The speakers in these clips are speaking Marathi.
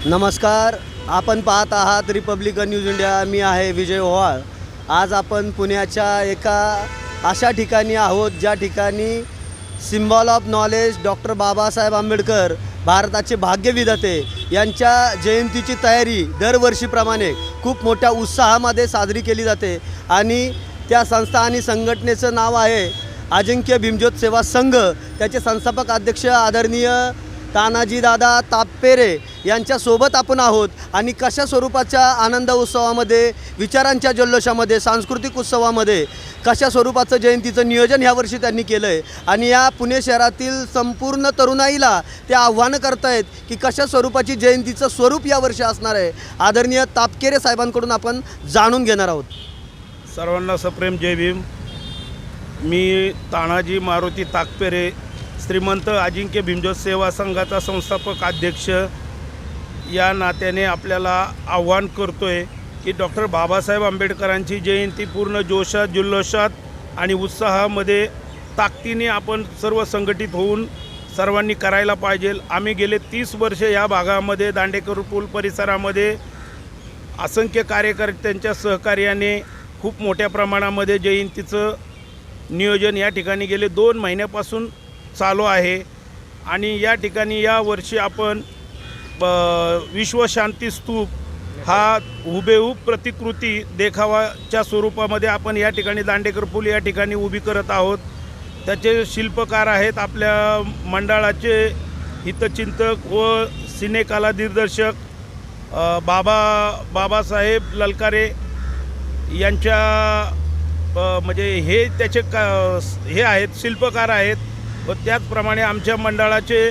नमस्कार, आपण पाहत आहात रिपब्लिकन न्यूज इंडिया। मी आहे विजय ओवाळ। आज आपण पुण्याच्या एका अशा ठिकाणी आहोत ज्या ठिकाणी symbol of knowledge doctor Babasaheb Ambedkar भारताचे भाग्यविधाते यांच्या जयंतीची तयारी दरवर्षीप्रमाणे खूप मोठ्या उत्साहामध्ये साजरी केली जाते आणि त्या संस्था आणि संघटनेचं नाव आहे अजिंक्य भीमज्योत सेवा संघ। त्याचे संस्थापक अध्यक्ष आदरणीय तानाजी दादा तापेरे यांच्यासोबत आपण आहोत आणि कशा स्वरूपाच्या आनंद उत्सवामध्ये, विचारांच्या जल्लोषामध्ये, सांस्कृतिक उत्सवामध्ये कशा स्वरूपाचं जयंतीचं नियोजन ह्यावर्षी त्यांनी केलं आहे आणि या पुणे शहरातील संपूर्ण तरुणाईला ते आव्हानं करतायत की कशा स्वरूपाची जयंतीचं स्वरूप यावर्षी असणार आहे। आदरणीय तापकेरे साहेबांकडून आपण जाणून घेणार आहोत। सर्वांना सप्रेम जय भीम। मी तानाजी मारुती ताकपेरे, श्रीमंत अजिंक्य भीमज्योत सेवा संघाचा संस्थापक अध्यक्ष या नात्याने आपल्याला आव्हान करतोय की डॉक्टर बाबासाहेब आंबेडकरांची जयंती पूर्ण जोशात, जल्लोषात आणि उत्साहामध्ये ताकदीने आपण सर्व संघटित होऊन सर्वांनी करायला पाहिजे। आम्ही गेले 30 वर्षे या भागामध्ये दांडेकर पूल परिसरामध्ये असंख्य कार्यकर्त्यांच्या सहकार्याने खूप मोठ्या प्रमाणामध्ये जयंतीचं नियोजन या ठिकाणी गेले 2 महिन्यापासून चालू आहे आणि या ठिकाणी या वर्षी आपण विश्वशांती स्तूप हा हुबेहूब प्रतिकृती देखावाच्या स्वरूपामध्ये आपण या ठिकाणी दांडेकर पूल या ठिकाणी उभी करत आहोत। त्याचे शिल्पकार आहेत आपल्या मंडळाचे हितचिंतक व सिनेकला दिग्दर्शक बाबासाहेब ललकारे यांच्या म्हणजे हे त्याचे हे आहेत, शिल्पकार आहेत। व त्याचप्रमाणे आमच्या मंडळाचे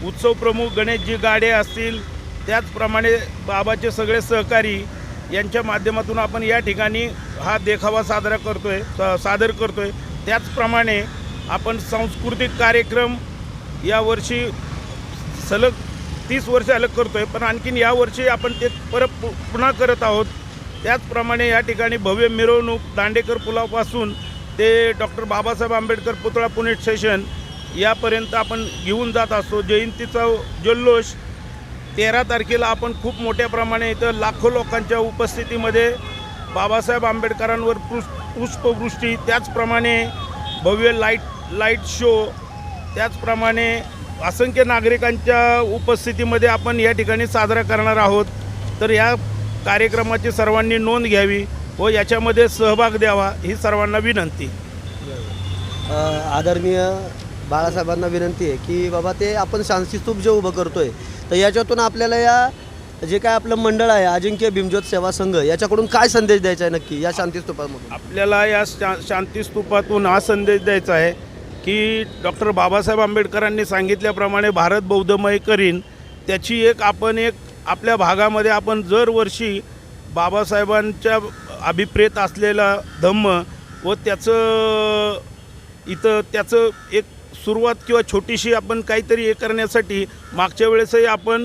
उत्सव प्रमुख गणेशजी गाडे असतील, त्याचप्रमाणे बाबाचे सगळे सहकारी यांच्या माध्यमातून आपण या ठिकाणी हा देखावा सादर करतोय। त्याचप्रमाणे आपण सांस्कृतिक कार्यक्रम यावर्षी सलग 30 वर्ष अलग करतोय, पण आणखीन यावर्षी आपण ते पुन्हा करत आहोत। त्याचप्रमाणे या ठिकाणी भव्य मिरवणूक दांडेकर पुलापासून ते डॉक्टर बाबासाहेब आंबेडकर पुतळा पुणे स्टेशन यापर्यंत आपण घेऊन जात असतो। जयंतीचा जल्लोष 13 तारखेला आपण खूप मोठ्या प्रमाणे इथं लाखो लोकांच्या उपस्थितीमध्ये बाबासाहेब आंबेडकरांवर पुष्पवृष्टी, त्याचप्रमाणे भव्य लाईट शो, त्याचप्रमाणे असंख्य नागरिकांच्या उपस्थितीमध्ये आपण या ठिकाणी साजरा करणार आहोत। तर या कार्यक्रमाची सर्वांनी नोंद घ्यावी व याच्यामध्ये सहभाग द्यावा ही सर्वांना विनंती। आदरणीय बाळासाहेबांना विनंती आहे की बाबा ते आपण शांतीस्तूप जे उभं करतोय तर याच्यातून आपल्याला या जे काय आपलं मंडळ आहे अजिंक्य भीमज्योत सेवा संघ याच्याकडून काय संदेश द्यायचा आहे नक्की या शांतीस्तूपामधून? आपल्याला या शांतीस्तूपातून हा संदेश द्यायचा आहे की डॉक्टर बाबासाहेब आंबेडकरांनी सांगितल्याप्रमाणे भारत बौद्धमय करीन, त्याची एक आपल्या भागामध्ये आपण दरवर्षी बाबासाहेबांच्या अभिप्रेत असलेला धम्म व त्याचं एक सुरुवात किंवा छोटीशी आपण काहीतरी हे करण्यासाठी मागच्या वेळेसही आपण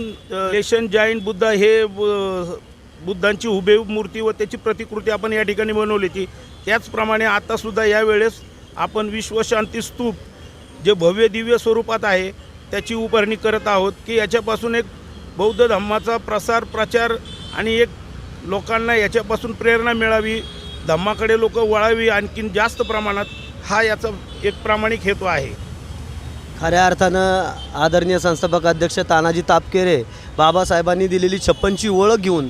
लेशन जैन बुद्धा हे बुद्धांची हुबेहूब मूर्ती व त्याची प्रतिकृती आपण या ठिकाणी बनवली होती। त्याचप्रमाणे आतासुद्धा यावेळेस आपण विश्वशांती स्तूप जे भव्य दिव्य स्वरूपात आहे त्याची उभारणी करत आहोत की याच्यापासून एक बौद्ध धम्माचा प्रचार आणि एक लोकांना याच्यापासून प्रेरणा मिळावी, धम्माकडे लोक वळावी आणखीन जास्त प्रमाणात, हा याचा एक प्रामाणिक हेतू आहे। खऱ्या अर्थानं आदरणीय संस्थापक अध्यक्ष तानाजी तापकेरे बाबासाहेबांनी दिलेली 56ची ओळख घेऊन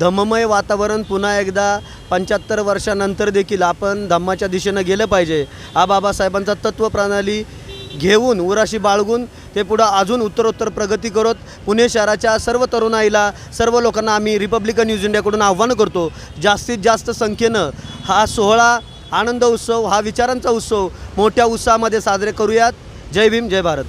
धम्ममय वातावरण पुन्हा एकदा 75 वर्षानंतर देखील आपण धम्माच्या दिशेनं गेलं पाहिजे हा बाबासाहेबांचा तत्त्वप्रणाली घेऊन उराशी बाळगून ते पुढं अजून उत्तरोत्तर प्रगती करत पुणे शहराच्या सर्व तरुणाईला, सर्व लोकांना आम्ही रिपब्लिकन न्यूज इंडियाकडून आव्हान करतो जास्तीत जास्त संख्येनं हा सोहळा, आनंद उत्सव, हा विचारांचा उत्सव मोठ्या उत्साहामध्ये साजरे करूयात। जय भीम, जय भारत।